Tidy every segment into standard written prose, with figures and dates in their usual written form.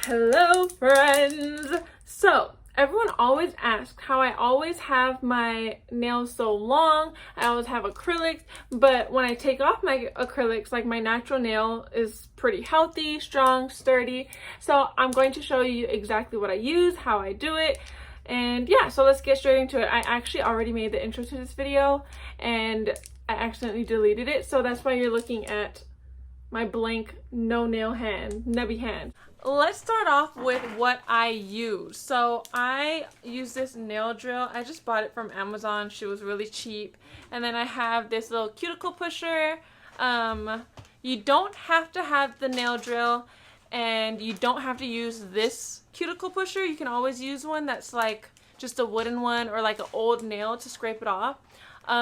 Hello friends! So everyone always asks how I always have my nails so long. I always have acrylics, but when I take off my acrylics, like my natural nail is pretty healthy, strong, sturdy. So I'm going to show you exactly what I use, how I do it. And yeah, so let's get straight into it. I actually already made the intro to this video and I accidentally deleted it. So that's why you're looking at my blank no nail hand, nubby hand. Let's start off with what I use. So I use this nail drill. I just bought it from Amazon. She was really cheap. And then I have this little cuticle pusher. You don't have to have the nail drill and you don't have to use this cuticle pusher. You can always use one that's like just a wooden one or like an old nail to scrape it off.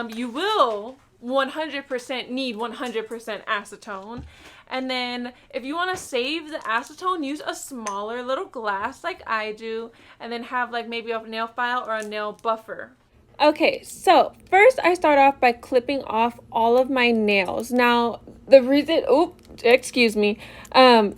You will 100% need 100% acetone. And then if you want to save the acetone, use a smaller little glass like I do, and then have like maybe a nail file or a nail buffer. Okay, so first I start off by clipping off all of my nails. Now the reason,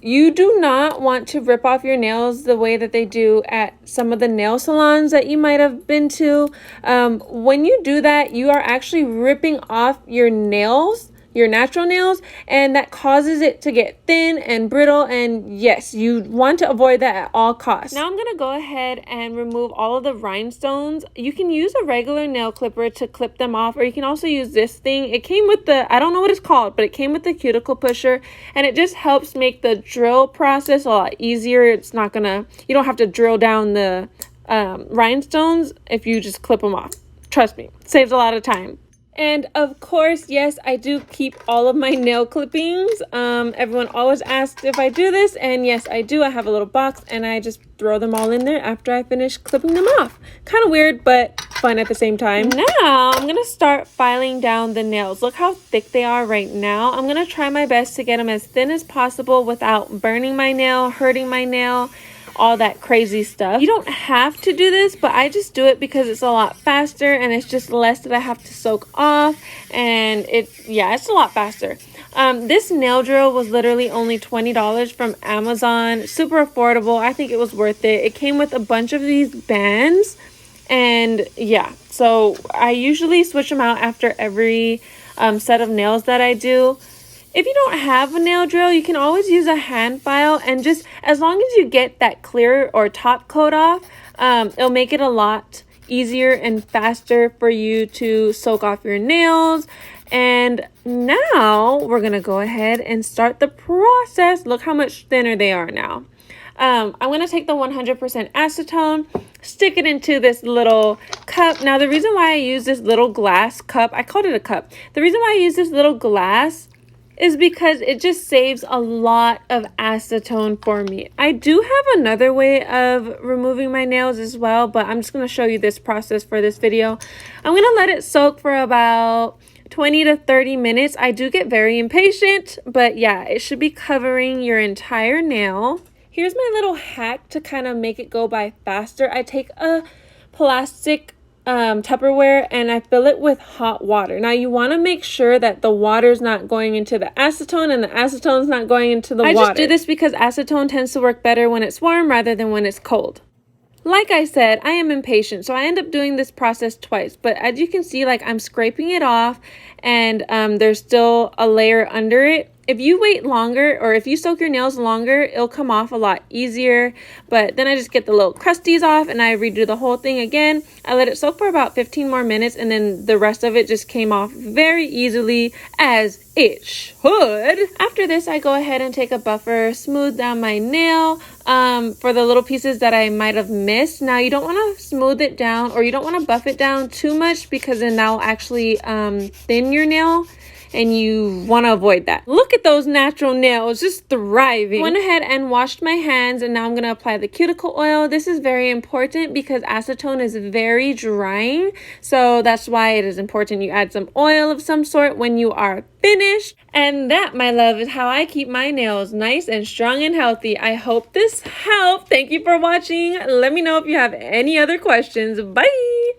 you do not want to rip off your nails the way that they do at some of the nail salons that you might have been to. When you do that, you are actually ripping off your nails, your natural nails, and that causes it to get thin and brittle, and yes, you want to avoid that at all costs. Now I'm gonna go ahead and remove all of the rhinestones. You can use a regular nail clipper to clip them off, or you can also use this thing. It came with the, I don't know what it's called, but it came with the cuticle pusher, and it just helps make the drill process a lot easier. It's not gonna, you don't have to drill down the rhinestones if you just clip them off. Trust me, it saves a lot of time. And of course, yes, I do keep all of my nail clippings. Everyone always asks if I do this, and yes, I do. I have a little box and I just throw them all in there after I finish clipping them off. Kind of weird, but fun at the same time. Now, I'm gonna start filing down the nails. Look how thick they are right now. I'm gonna try my best to get them as thin as possible without burning my nail, hurting my nail, all that crazy stuff. You don't have to do this, but I just do it because it's a lot faster and it's just less that I have to soak off, and it's a lot faster. This nail drill was literally only $20 from Amazon. Super affordable. I think it was worth it. It came with a bunch of these bands, and yeah, so I usually switch them out after every set of nails that I do. If you don't have a nail drill, you can always use a hand file, and just as long as you get that clear or top coat off, it'll make it a lot easier and faster for you to soak off your nails. And now we're gonna go ahead and start the process. Look how much thinner they are now. I'm gonna take the 100% acetone, stick it into this little cup. Now the reason why I use this little glass cup, I called it a cup. The reason why I use this little glass is because it just saves a lot of acetone for me. I do have another way of removing my nails as well, but I'm just going to show you this process for this video. I'm going to let it soak for about 20 to 30 minutes. I do get very impatient, but yeah, it should be covering your entire nail. Here's my little hack to kind of make it go by faster. I take a plastic Tupperware and I fill it with hot water. Now you want to make sure that the water's not going into the acetone and the acetone's not going into the water. I just do this because acetone tends to work better when it's warm rather than when it's cold. Like I said, I am impatient, so I end up doing this process twice. But as you can see, like, I'm scraping it off and there's still a layer under it. If you wait longer, or if you soak your nails longer, it'll come off a lot easier. But then I just get the little crusties off and I redo the whole thing again. I let it soak for about 15 more minutes, and then the rest of it just came off very easily, as it should. After this, I go ahead and take a buffer, smooth down my nail for the little pieces that I might have missed. Now you don't want to smooth it down, or you don't want to buff it down too much, because then that will actually thin your nail, and you want to avoid that. Look at those natural nails, just thriving. Went ahead and washed my hands, and now I'm going to apply the cuticle oil. This is very important because acetone is very drying, so that's why it is important you add some oil of some sort when you are finished. And that, my love, is how I keep my nails nice and strong and healthy. I hope this helped. Thank you for watching. Let me know if you have any other questions. Bye!